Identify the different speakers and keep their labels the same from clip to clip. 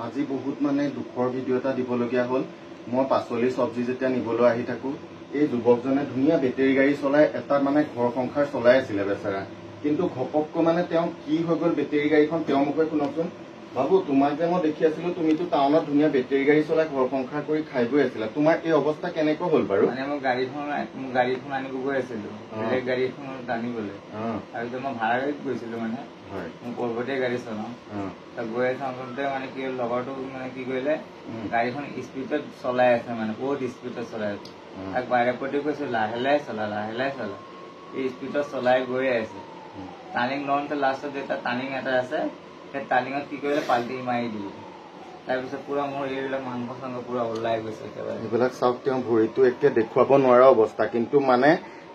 Speaker 1: আজি বহুত মানে দুখৰ ভিডিঅ' এটা দিবলগীয়া হ'ল। মই পাচলি চব্জি যেতিয়া নিবলৈ আহি থাকো, এই যুৱকজনে ধুনীয়া বেটেৰী গাড়ী চলাই এটা মানে ঘৰ সংসাৰ চলাই আছিলে বেচাৰা। কিন্তু ঘপককৈ মানে তেওঁ কি হৈ গ'ল বেটেৰী গাড়ীখন তেওঁ মুখে শুনকচোন। বাবু, তোমাক যে মই দেখি আছিলো তুমিতো টাউনত ধুনীয়া বেটেৰী গাড়ী চলাই ঘৰ সংসাৰ কৰি খাই গৈ আছিলা, তোমাৰ এই অৱস্থা কেনেকৈ হ'ল বাৰু?
Speaker 2: মানে মই গাড়ীখন আনিব গৈ আছিলো, বেলেগ গাড়ী এখন আনিবলৈ। তাৰপিছত মই ভাড়া গাড়ীত গৈছিলো, মানে মই পৰ্বতীয়া গাড়ী চলাওঁ। গৈ থাকোঁতে মানে কি লগৰটো মানে কি কৰিলে, গাড়ীখন স্পীডত চলাই আছে, মানে বহুত স্পীডত চলাই আছে। তাক বাৰে প্ৰতি কৈছো লাহে লাহে চলা, লাহে লাহে চলা। এই স্পীডত চলাই গৈ আছে। টাৰ্ণিং লওঁতে লাষ্টত এটা টাৰ্ণিং এটা আছে, সেই টাৰ্ণিঙত কি কৰিলে পাল্টি মাৰি দিলে। তাৰপিছত পুৰা মোৰ এইবিলাক মাংস চাংস পুৰা ওলাই গৈছে একেবাৰে। এইবিলাক
Speaker 1: চাওক, তেওঁ ভৰিটো একে দেখুৱাব নোৱাৰা অৱস্থা, কিন্তু মানে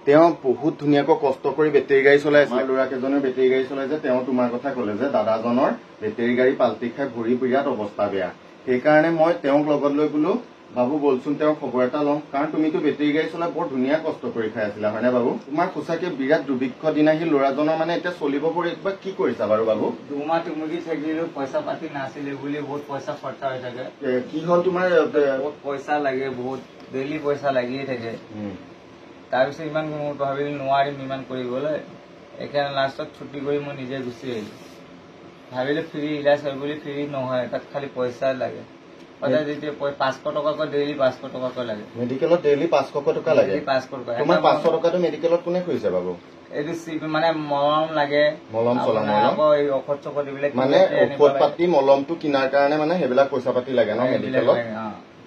Speaker 1: তেওঁ বহুত ধুনীয়াকৈ কষ্ট কৰি বেটেৰী গাড়ী চলাই আছে। ল'ৰা কেইজনে বেটেৰী গাড়ী চলাইছে, তেওঁ তোমাৰ কথা ক'লে যে দাদাজনৰ বেটেৰী গাড়ী পাল্টি খাই ভৰি বিৰাট অৱস্থা বেয়া। সেইকাৰণে মই তেওঁক লগত লৈ বোলো বাবু বলচোন তেওঁৰ খবৰ এটা লওঁ, কাৰণ তুমিতো বেটেৰী গাড়ী চলাই বৰ ধুনীয়া কষ্ট কৰি খাই আছিলা, হয়নে বাবু? তোমাৰ সঁচাকে বিৰাট দুৰ্ভিক্ষ দিন আহিল ল'ৰাজনৰ, মানে এতিয়া চলিব পৰি কিবা কি কৰিছা বাৰু বাবু?
Speaker 2: দুমাহ তুমুকি থাকিলো, পইচা পাতি নাছিলে বুলি বহুত পইচা খৰচা হৈ থাকে।
Speaker 1: কি হ'ল তোমাৰ?
Speaker 2: বহুত পইচা লাগে, বহুত ডেইলি পইচা লাগিয়ে থাকে। তাৰপিছত ইমান ভাবিলো নোৱাৰিম ইমান কৰিবলৈ, সেইকাৰণে লাষ্টত ছুটি কৰি মই নিজে গুচি আহিলো। ভাবিলো ফ্ৰী ইলাজ হয় বুলি, ফ্ৰী নহয়, তাত খালি পইচা লাগে। সদায় যেতিয়া 500 টকাকৈ ডেইলি 500 টকাকৈ লাগে।
Speaker 1: মেডিকেলত ডেইলি 500 টকা লাগে?
Speaker 2: 500 টকা।
Speaker 1: তোমাৰ 500 টকাটো মেডিকেলত কোনে খুজিছে বাবু?
Speaker 2: এইটো মানে মলম লাগে,
Speaker 1: মলম চলম
Speaker 2: আকৌ এই ঔষধ চৌষধ এইবিলাক,
Speaker 1: মানে ঔষধ পাতি মলমটো কিনাৰ কাৰণে মানে সেইবিলাক পইচা পাতি লাগে ন মেডিকেলত?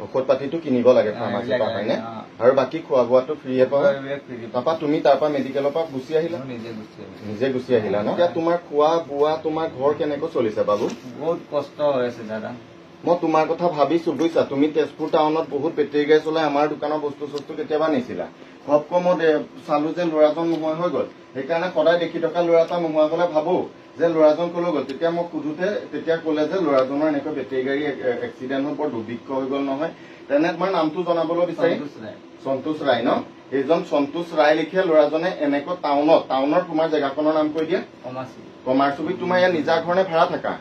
Speaker 1: ঔষধ পাতিটো কিনিব লাগে ফাৰ্মাচীৰ পৰা, হয়নে? আৰু বাকী খোৱা বোৱাটো ফ্ৰীয়ে পায়? তাৰপৰা তুমি তাৰপৰা মেডিকেলৰ পৰা গুচি আহিলা? নিজে গুচি আহিলা ন? এতিয়া তোমাৰ খোৱা বোৱা, তোমাৰ ঘৰ কেনেকৈ চলিছে বাবু?
Speaker 2: বহুত কষ্ট হৈ আছে দাদা।
Speaker 1: মই তোমাৰ কথা ভাবিছো বুজিছা, তুমি তেজপুৰ টাউনত বহুত বেটেৰী গাড়ী চলাই আমাৰ দোকানৰ বস্তু চস্তু কেতিয়াবা নিছিলা। ঘপকৈ মই চালো যে ল'ৰাজন নোহোৱা হৈ গ'ল। সেইকাৰণে সদায় দেখি থকা ল'ৰা এটা নোহোৱা গ'লে ভাবো যে ল'ৰাজন কলৈ গ'ল। তেতিয়া মই সোধোতে তেতিয়া ক'লে যে ল'ৰাজনৰ এনেকৈ বেটেৰী গাড়ী এক্সিডেণ্ট হৈ বৰ দুৰ্ভিক্ষ হৈ গ'ল নহয়। তেনে তোমাৰ নামটো জনাবলৈ বিচাৰিম। সন্তোষ ৰায় ন? এইজন সন্তোষ ৰায় লিখে ল'ৰাজনে এনেকৈ টাউনৰ তোমাৰ জেগাখনৰ নাম কৈ দিয়ে? কমাৰচুবুৰীত। তোমাৰ ইয়াত নিজা ঘৰ নে ভাড়া থাকা?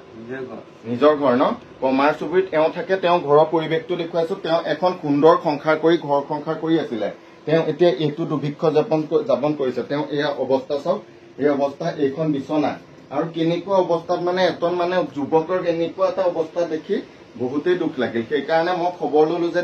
Speaker 1: নিজৰ ঘৰ ন? কমাৰচুবুৰীত এওঁ থাকে। তেওঁ ঘৰৰ পৰিৱেশটো দেখুৱাইছো। তেওঁ এখন সুন্দৰ সংসাৰ কৰি ঘৰ সংসাৰ কৰি আছিলে। তেওঁ এতিয়া এইটো দুৰ্ভিক্ষ যাপন কৰিছে। তেওঁ এয়া অৱস্থা চাওক, এই অৱস্থা, এইখন বিচনা, আৰু কেনেকুৱা অৱস্থাত মানে এজন মানে যুৱকৰ এনেকুৱা এটা অৱস্থা দেখি বহুতেই দুখ লাগিল। সেইকাৰণে মই খবৰ ললো যে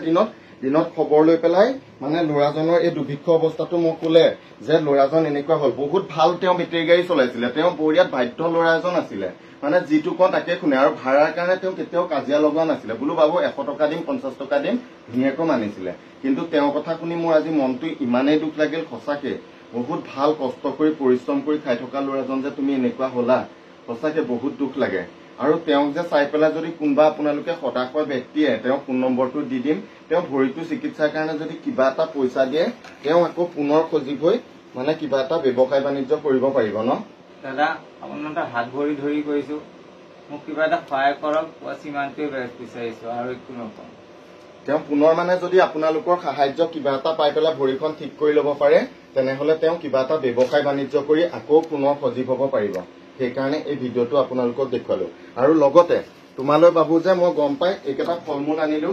Speaker 1: দিনত খবৰ লৈ পেলাই মানে ল'ৰাজনৰ এই দুৰ্ভিক্ষ অৱস্থাটো মোক ক'লে যে ল'ৰাজন এনেকুৱা হ'ল। বহুত ভাল তেওঁ বেটেৰী গাড়ী চলাইছিলে, তেওঁ বৰিয়াত বাধ্য ল'ৰা এজন আছিলে, মানে যিটো কওঁ তাকে শুনে, আৰু ভাড়াৰ কাৰণে তেওঁ কেতিয়াও কাজিয়া লগোৱা নাছিলে। বোলো বাবু 100 টকা দিম, 50 টকা দিম, ধুনীয়াকৈ মানিছিলে। কিন্তু তেওঁৰ কথা শুনি মোৰ আজি মনটো ইমানেই দুখ লাগিল। সঁচাকে বহুত ভাল কষ্ট কৰি পৰিশ্ৰম কৰি খাই থকা ল'ৰাজন যে তুমি এনেকুৱা হলা, সঁচাকে বহুত দুখ লাগে। আৰু তেওঁক যে চাই পেলাই যদি কোনোবা আপোনালোকে সদাশয় ব্যক্তিয়ে তেওঁৰ ফোন নম্বৰটো দি দিম, তেওঁ ভৰিটো চিকিৎসাৰ কাৰণে যদি কিবা এটা পইচা দিয়ে, তেওঁ আকৌ পুনৰ সজীৱ হৈ মানে কিবা এটা ব্যৱসায় বাণিজ্য কৰিব পাৰিব ন?
Speaker 2: দাদা আপোনাৰ হাত ভৰি ধৰি কৈছো, মোক কিবা এটা সহায় কৰক, ইমানটোৱে বিচাৰিছো আৰু একো নকওঁ।
Speaker 1: তেওঁ পুনৰ মানে যদি আপোনালোকৰ সাহায্য কিবা এটা পাই পেলাই ভৰিখন ঠিক কৰি ল'ব পাৰে, তেনেহলে তেওঁ কিবা এটা ব্যৱসায় বাণিজ্য কৰি আকৌ পুনৰ সজীৱ হ'ব পাৰিব। সেইকাৰণে এই ভিডিঅ'টো আপোনালোকক দেখুৱালো। আৰু লগতে তোমালৈ বাবু যে মই গম পাই এইকেইটা ফল মূল আনিলো,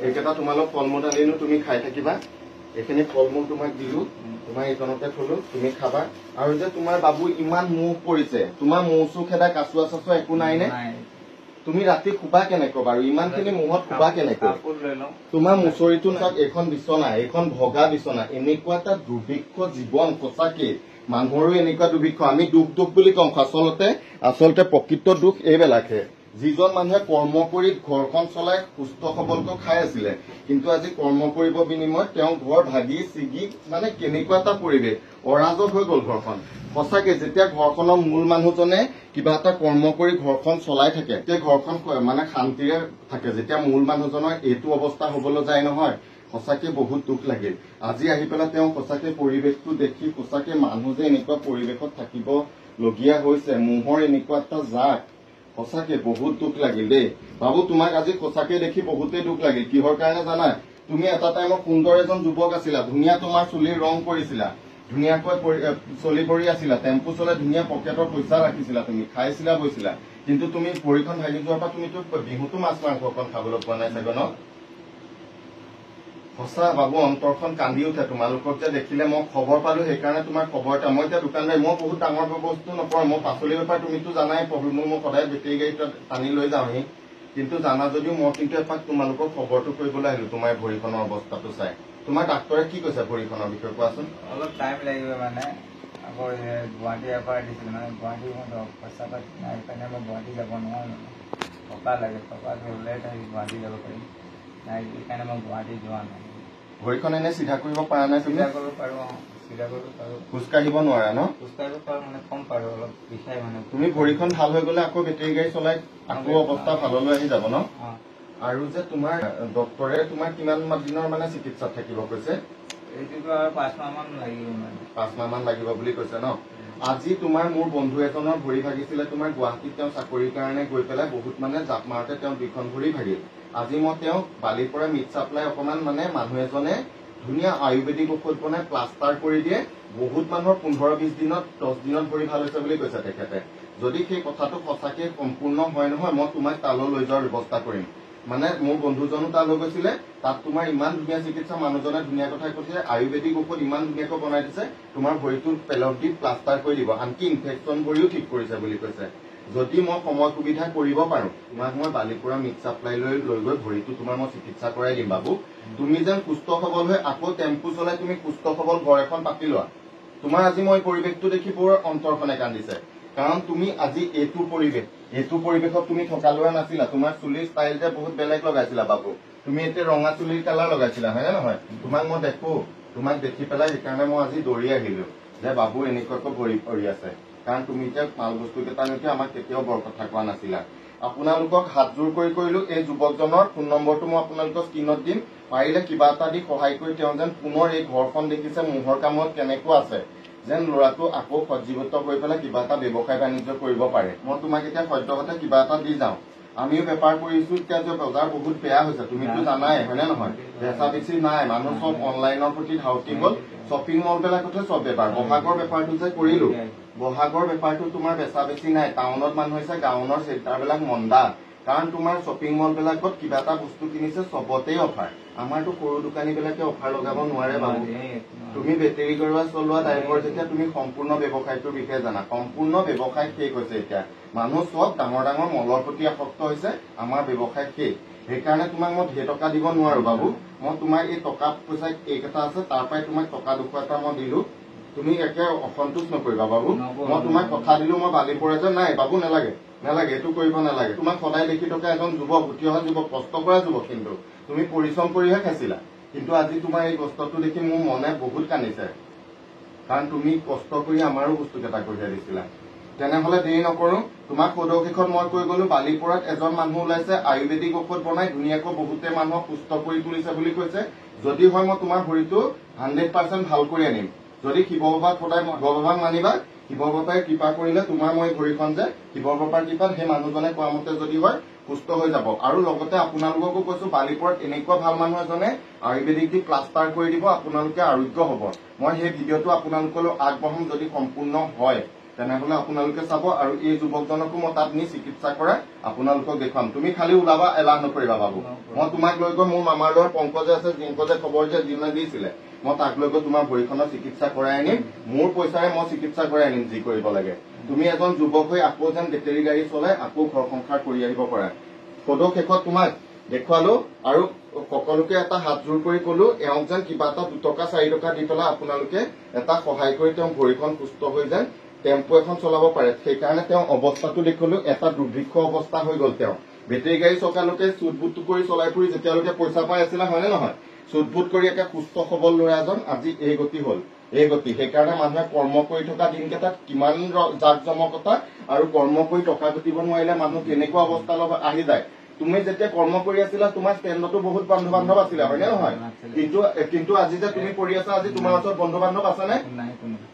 Speaker 1: এইকেইটা তোমালোক ফল মূল আনিলো, তুমি খাই থাকিবা। এইখিনি ফল মূল তোমাক দিলো, তোমাৰ এইখনতে থলো, তুমি খাবা। আৰু যে তোমাৰ বাবু ইমান মুখ পৰিছে, তোমাৰ মৌ চুখ এটা কাচুৱা চাচুৱা একো নাই নে? তুমি ৰাতি শুবা কেনেকৈ বাৰু? ইমান খিনি মুহত শুবা কেনেকৈ? তোমাৰ মুচৰিটো চাওক, এইখন বিচনা, এইখন ভগা বিচনা, এনেকুৱা এটা দুৰ্ভিক্ষ জীৱন। সঁচাকে মানুহৰো এনেকুৱা দুৰ্ভিক্ষ। আমি দুখ বুলি কওঁ, আচলতে প্ৰকৃত দুখ এইবিলাকে। যিজন মানুহে কৰ্ম কৰি ঘৰখন চলাই সুস্থ সবলকৈ খাই আছিলে, কিন্তু আজি কৰ্ম কৰিব বিনিময়ত তেওঁ ঘৰ ভাগি ছিগি, মানে কেনেকুৱা এটা পৰিৱেশ, অৰাজক হৈ গল ঘৰখন। সঁচাকে যেতিয়া ঘৰখনৰ মূল মানুহজনে কিবা এটা কৰ্ম কৰি ঘৰখন চলাই থাকে, তেতিয়া ঘৰখন মানে শান্তিৰে থাকে। যেতিয়া মূল মানুহজনৰ এইটো অৱস্থা হবলৈ যায় নহয়, সঁচাকে বহুত দুখ লাগিল। আজি আহি পেলাই তেওঁ সঁচাকে পৰিৱেশটো দেখি, সঁচাকে মানুহ যে এনেকুৱা পৰিৱেশত থাকিব লগীয়া হৈছে, মোহৰ এনেকুৱা এটা জাক, সঁচাকে বহুত দুখ লাগিল দেই। বাবু তোমাক আজি সঁচাকে দেখি বহুতেই দুখ লাগিল। কিহৰ কাৰণে জানা? তুমি এটা টাইমত সুন্দৰ এজন যুৱক আছিলা, ধুনীয়া তোমাৰ চুলিৰ ৰং কৰিছিলা, ধুনীয়াকৈ চলি পৰি আছিলা, টেম্পু চলাই ধুনীয়া পকেটৰ পইচা ৰাখিছিলা, তুমি খাইছিলা বৈছিলা, কিন্তু তুমি ভৰিখন ভাগি যোৱাৰ পৰা তুমিতো বিহুতো মাছ মাংস অকণ খাবলৈ পোৱা নাই চাগে ন? সঁচা বাবু, অন্তৰখন কান্দি উঠে তোমালোকক যে দেখিলে। মই খবৰ পালো, সেইকাৰণে তোমাৰ খবৰ এটা। মই এতিয়া দোকানদাৰী, মই বহুত ডাঙৰ বস্তু নপৰে, মই পাচলি বেপাৰ, তুমিতো জানাই প্ৰব্লেম, মই সদায় বেটেৰী গাড়ীত টানি লৈ যাওঁহি, কিন্তু জানা যদিও মই কিন্তু এপাক তোমালোকক খবৰটো কৰিবলৈ আহিলো তোমাৰ ভৰিখনৰ অৱস্থাটো চাই। তোমাৰ ডাক্তৰে কি কৈছে ভৰিখনৰ বিষয়ে কোৱাচোন?
Speaker 2: অলপ টাইম লাগিব মানে, আকৌ গুৱাহাটী এবাৰ দিছিল মানে, গুৱাহাটী মই পইচা পাতি নাই, সেইকাৰণে মই গুৱাহাটী যাব নোৱাৰো মানে, টকা লাগে, টকা হ'লে গুৱাহাটী যাব পাৰিম, নাই সেইকাৰণে মই গুৱাহাটী যোৱা নাই।
Speaker 1: ভৰিখন এনে চিধা কৰিব পৰা নাই?
Speaker 2: চিধা কৰিব পাৰো, চিধা কৰিব পাৰো।
Speaker 1: খোজকাঢ়িব নোৱাৰা ন?
Speaker 2: খোজকাঢ়িব পাৰো মানে, কম পাৰো, অলপ বিষাই মানে।
Speaker 1: তুমি ভৰিখন ভাল হৈ গলে আকৌ বেটেৰী গাড়ী চলাই আকৌ অৱস্থা ভাললৈ আহি যাব ন? আৰু যে তোমাৰ ডক্তৰে তোমাৰ কিমান দিনৰ মানে চিকিৎসাত থাকিব কৈছে?
Speaker 2: এইটোতো আৰু 5 মাহ মান লাগিব মানে।
Speaker 1: 5 মাহ মান লাগিব বুলি কৈছে ন? আজি তোমাৰ মোৰ বন্ধু এজনৰ ভৰি ভাগিছিলে, তোমাৰ গুৱাহাটীত তেওঁ চাকৰিৰ কাৰণে গৈ পেলাই বহুত মানে জাপ মাৰোতে তেওঁ 2খন ভৰি ভাগিল। আজি মই তেওঁক বালিৰ পৰা মিট চাপ্লাই অকমান মানে মানুহ এজনে ধুনীয়া আয়ুৰ্বেদিক ঔষধ বনাই প্লাষ্টাৰ কৰি দিয়ে, বহুত মানুহৰ 15-20 দিনত 10 দিনত ভৰি ভাল হৈছে বুলি কৈছে তেখেতে। যদি সেই কথাটো সঁচাকে সম্পূৰ্ণ হয় নহয়, মই তোমাক তালৈ লৈ যোৱাৰ ব্যৱস্থা কৰিম। মানে মোৰ বন্ধুজনো তালৈ গৈছিলে, তাত তোমাৰ ইমান ধুনীয়া চিকিৎসা, মানুহজনে ধুনীয়া কথা কৈছে, আয়ুৰ্বেদিক ঔষধ ইমান ধুনীয়াকৈ বনাই দিছে, তোমাৰ ভৰিটো পেলত দি প্লাষ্টাৰ কৰি দিব, আনকি ইনফেকশ্যন ভৰিও ঠিক কৰিছে বুলি কৈছে। যদি মই সময় সুবিধা কৰিব পাৰো, তোমাক মই বালিৰ পৰা মিট চাপ্লাই লৈ গৈ ভৰিটো তোমাৰ মই চিকিৎসা কৰাই দিম বাবু। তুমি যেন সুস্থ সবল হৈ আকৌ টেম্পু চলাই তুমি সুস্থ সবল ঘৰ এখন পাতি লোৱা। তোমাৰ আজি মই পৰিৱেশটো দেখি বৰ অন্তৰখনে কান্দিছে, কাৰণ তুমি আজি এইটো পৰিৱেশত তুমি থকা লোৱা নাছিলা। তোমাৰ চুলিৰ ষ্টাইল যে বহুত বেলেগ লগাইছিলা বাবু, তুমি এতিয়া ৰঙা চুলিৰ কালাৰ লগাইছিলা, হয় নে নহয়? তোমাক মই দেখো, তোমাক দেখি পেলাই সেইকাৰণে মই আজি দৌৰি আহিলো যে বাবু এনেকুৱাকৈ ভৰি পৰি আছে, কাৰণ তুমি এতিয়া মাল বস্তু কেইটা নিতে আমাক কেতিয়াও বৰ কথা কোৱা নাছিলা। আপোনালোকক হাতযোৰ কৰি কৰিলো, এই যুৱকজনৰ ফোন নম্বৰটো মই আপোনালোকৰ স্ক্ৰীণত দিম, পাৰিলে কিবা এটা দি সহায় কৰি তেওঁ যেন পুনৰ এই ঘৰখন দেখিছে মোহৰ কামত কেনেকুৱা আছে, যেন ল'ৰাটো আকৌ সজ্জীৱিত হৈ পেলাই কিবা এটা ব্যৱসায় বাণিজ্য কৰিব পাৰে। মই তোমাক এতিয়া সদ্যহতে কিবা এটা দি যাওঁ। আমিও বেপাৰ কৰিছো, এতিয়া যে বজাৰ বহুত বেয়া হৈছে তুমিতো জানাই, হয় নে নহয়? বেচা বেছি নাই, মানুহ চব অনলাইনৰ প্ৰতি ধাউতি গল, শ্বপিং মল বিলাকতে চব বেপাৰ। বহাগৰ বেপাৰটো যে কৰিলো, বহাগৰ বেপাৰটো তোমাৰ বেচা বেছি নাই। টাউনত মানুহ হৈছে, গাঁৱৰ চেণ্টাৰ বিলাক মন্দা, কাৰণ তোমাৰ শ্বপিং মল বিলাকত কিবা এটা বস্তু কিনিছে চবতেই অফাৰ। আমাৰতো সৰু দোকানী বিলাকে অফাৰ লগাব নোৱাৰে বাবু। তুমি বেটেৰী গৰুৱা চলোৱা ড্ৰাইভাৰ যেতিয়া, তুমি সম্পূৰ্ণ ব্যৱসায়টোৰ বিষয়ে জানা। সম্পূৰ্ণ ব্যৱসায় শেষ হৈছে এতিয়া, মানুহ চব ডাঙৰ ডাঙৰ মলৰ প্ৰতি আসক্ত হৈছে, আমাৰ ব্যৱসায় শেষ। সেইকাৰণে তোমাক মই ঢেৰ টকা দিব নোৱাৰো বাবু। মই তোমাৰ এই টকা পইচা এইকেইটা আছে, তাৰ পৰাই তোমাক টকা 200 এটা মই দিলো, তুমি একে অসন্তোষ নকৰিবা বাবু। মই তোমাক কথা দিলো, মই বালি পৰে যে নাই বাবু, নালাগে নালাগে, এইটো কৰিব নালাগে। তোমাক সদায় দেখি থকা এজন যুৱক, উঠি অহা যুৱক, কষ্ট কৰা যুৱক, কিন্তু তুমি পৰিশ্ৰম কৰিহে খাইছিলা। কিন্তু আজি তোমাৰ এই কষ্টটো দেখি মোৰ মনে বহুত কান্দিছে, কাৰণ তুমি কষ্ট কৰি আমাৰো বস্তু কেইটা কঢ়িয়াই দিছিলা। তেনেহলে দেৰি নকৰো, তোমাক সদৌশেষত মই কৈ গলো, বালিপৰাত এজন মানুহ ওলাইছে, আয়ুৰ্বেদিক ঔষধ বনাই ধুনীয়াকৈ বহুতে মানুহক সুস্থ কৰি তুলিছে বুলি কৈছে। যদি হয় মই তোমাৰ ভৰিটো 100% ভাল কৰি আনিম। যদি শিৱ বাবাক সদায় ভগৱান মানিবা, শিৱ বাবাই কৃপা কৰিলে তোমাৰ মই ভৰিখন যে শিৱ বাবাৰ কৃপাত সেই মানুহজনে কোৱা মতে যদি হয় সুস্থ হৈ যাব। আৰু লগতে আপোনালোককো কৈছো, বালিপৰাত এনেকুৱা ভাল মানুহ এজনে আয়ুৰ্বেদিক দি প্লাষ্টাৰ কৰি দিব, আপোনালোকে আৰোগ্য হব। মই সেই ভিডিঅ'টো আপোনালোকলৈ আগবঢ়াম, যদি সম্পূৰ্ণ হয় তেনেহলে আপোনালোকে চাব। আৰু এই যুৱকজনকো মই তাত নি চিকিৎসা কৰা আপোনালোকক দেখুৱাম। তুমি খালি ওলাবা, এলাহ নকৰিবা বাবু। মই তোমাক লৈ গৈ মোৰ মামাৰ ল'ৰা পংকজে আছে, জিংকজে খবৰ যে যিজনে দিছিলে, মই তাক লৈ গৈ তোমাৰ ভৰিখনৰ চিকিৎসা কৰাই আনিম। মোৰ পইচাৰে মই চিকিৎসা কৰাই আনিম, যি কৰিব লাগে। তুমি এজন যুৱক হৈ আকৌ যেন বেটেৰী গাড়ী চলাই আকৌ ঘৰ সংসাৰ কৰি আহিব পাৰা। সদৌশেষত তোমাক দেখুৱালো, আৰু সকলোকে এটা হাতযোৰ কৰি কলো, এওঁক যেন কিবা এটা 2 টকা 4 টকা দি পেলাই আপোনালোকে এটা সহায় কৰি তেওঁ ভৰিখন সুস্থ হৈ যেন টেম্পু এখন চলাব পাৰে। সেইকাৰণে তেওঁ অৱস্থাটো দেখলো, এটা দুৰ্ভিক্ষ অৱস্থা হৈ গল। তেওঁ বেটেৰী গাড়ী চকালোকে চুট বুট কৰি চলাই ফুৰি যেতিয়ালৈকে পইচা পাই আছিলে, হয় নে নহয়? চুট বুট কৰি একে সুস্থ সবল ল'ৰা এজন আজি এই গতি হল, এই গতি। সেইকাৰণে মানুহে কৰ্ম কৰি থকা দিনকেইটাত কিমান জাক জমকতা, আৰু কৰ্ম কৰি টকা ঘটিব নোৱাৰিলে মানুহ কেনেকুৱা অৱস্থা আহি যায়। তুমি যেতিয়া কৰ্ম কৰি আছিলা, তোমাৰ ষ্টেণ্ডতো বহুত বন্ধু বান্ধৱ আছিলে, হয় নে নহয়? কিন্তু আজি যে তুমি কৰি আছা, আজি তোমাৰ ওচৰত বন্ধু বান্ধৱ আছে নে?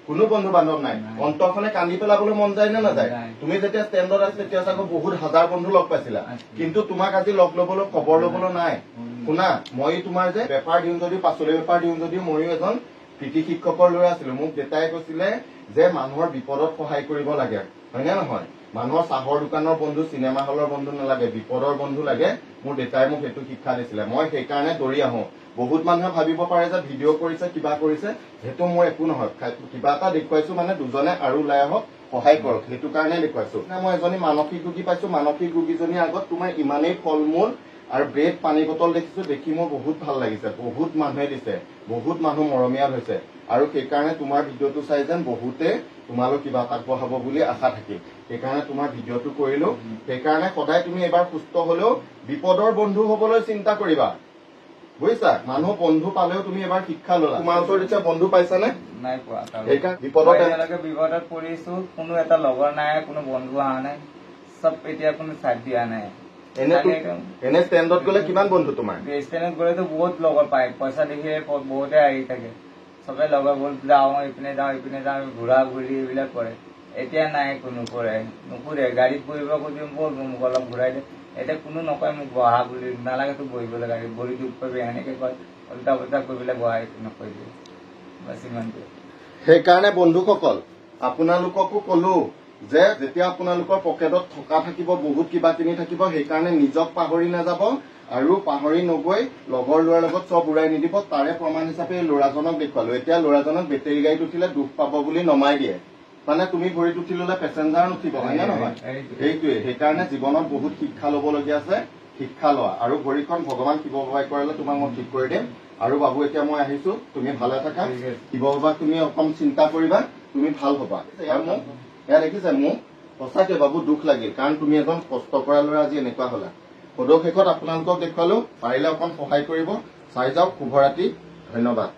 Speaker 1: কোনো বন্ধু বান্ধৱ নাই। অন্তৰখনে কান্দি পেলাবলৈ মন যায় নে নাযায়? তুমি যেতিয়া ষ্টেণ্ডত আছিলা, তেতিয়া চাগৈ বহুত হাজাৰ বন্ধু লগ পাইছিলা, কিন্তু তোমাক আজি লগ লবলৈ, খবৰ লবলৈ নাই। শুনা, মই তোমাৰ যে বেপাৰ দিওঁ যদিও, পাচলি বেপাৰ দিওঁ যদিও, ময়ো এজন কৃষি শিক্ষকৰ ল'ৰা আছিলো। মোক দেউতাই কৈছিলে যে মানুহৰ বিপদত সহায় কৰিব লাগে, হয়নে নহয়? মানুহৰ চাহৰ দোকানৰ বন্ধু, চিনেমা হলৰ বন্ধু নালাগে, বিপদৰ বন্ধু লাগে। মোৰ দেউতাই মোক সেইটো শিক্ষা দিছিলে। মই সেইকাৰণে দৌৰি আহো। বহুত মানুহে ভাবিব পাৰে যে ভিডিঅ' কৰিছে, কিবা কৰিছে, সেইটো মোৰ একো নহয়। কিবা এটা দেখুৱাইছো মানে দুজনে আৰু ওলাই আহক, সহায় কৰক, সেইটো কাৰণে দেখুৱাইছো। মই এজনী মানসিক ৰোগী পাইছো, মানসিক ৰোগীজনীৰ আগত তোমাৰ ইমানেই ফল মূল আৰু ব্ৰেড, পানী বটল দেখিছো, দেখি মোৰ বহুত ভাল লাগিছে। বহুত মানুহে দিছে, বহুত মানুহ মৰমীয়াল হৈছে, আৰু সেইকাৰণে তোমাৰ ভিডিঅ'টো চাই যেন বহুতে তোমালোক কিবা আগবঢ়াব বুলি আশা থাকিল। সেইকাৰণে তোমাৰ ভিডিঅ'টো কৰিলো। সেইকাৰণে সদায় তুমি এবাৰ সুস্থ হলেও বিপদৰ বন্ধু হবলৈ চিন্তা কৰিবা, বুজিছা? মানুহ বন্ধু পালেও তুমি এবাৰ শিক্ষা ললা। তোমাৰ ওচৰত এতিয়া বন্ধু পাইছানে?
Speaker 2: নাই পোৱা।
Speaker 1: বিপদত
Speaker 2: বিপদত পৰিছো, কোনো এটা লগৰ নাই, কোনো বন্ধু অহা নাই, চব এতিয়া কোনো চাথ দিয়া নাই।
Speaker 1: এনে ষ্টেণ্ডত গলে কিমান বন্ধু তোমাৰ?
Speaker 2: ষ্টেণ্ডত গলেতো বহুত লগৰ পায়, পইচা দেখিলে বহুতে আহি থাকে, চবে লগৰ বল যাওঁ, ইপিনে যাওঁ, ঘূৰা ঘূৰি এইবিলাক কৰে। এতিয়া নাই, কোনো কৰে নুকুৰে। গাড়ীত বহিব খুজিম, বল মোক অলপ ঘূৰাই দে, এতিয়া কোনো নকয় মোক বহা বুলি, নালাগে তোক বহিবলৈ, গাড়ী ভৰি দুখ পাবি, এনেকে কয়। উল্টা পুল্টা কৈ পেলাই বহাই নকয় দিয়ে, বাছ ইমানটোৱে।
Speaker 1: সেইকাৰণে বন্ধুসকল, আপোনালোককো কলো যে যেতিয়া আপোনালোকৰ পকেটত থকা থাকিব, বহুত কিবা কিনি থাকিব, সেইকাৰণে নিজক পাহৰি নাযাব, আৰু পাহৰি নগৈ লগৰ ল'ৰাৰ লগত চব উৰাই নিদিব। তাৰে প্ৰমাণ হিচাপে এই ল'ৰাজনক দেখুৱালো। এতিয়া ল'ৰাজনক বেটেৰী গাড়ীত উঠিলে দুখ পাব বুলি নমাই দিয়ে, মানে তুমি ভৰিত উঠি ললে পেচেঞ্জাৰ নুঠিব, হয় নে নহয়? সেইটোৱে। সেইকাৰণে জীৱনত বহুত শিক্ষা লবলগীয়া আছে, শিক্ষা লোৱা। আৰু ভৰিখন ভগৱান শিৱ বাবাই কৰালে তোমাক মই ঠিক কৰি দিম। আৰু বাবু, এতিয়া মই আহিছো, তুমি ভালে থাকা। শিৱ বাবাক তুমি অকণ চিন্তা কৰিবা, তুমি ভাল হবা। এয়া দেখিছে, মোক সঁচাকে বাবু দুখ লাগিল, কাৰণ তুমি এজন কষ্ট কৰা ল'ৰা, আজি এনেকুৱা হলা। সদৌ শেষত আপোনালোকক দেখুৱালো, পাৰিলে অকণ সহায় কৰিব। চাই যাওক। শুভৰাত্ৰি, ধন্যবাদ।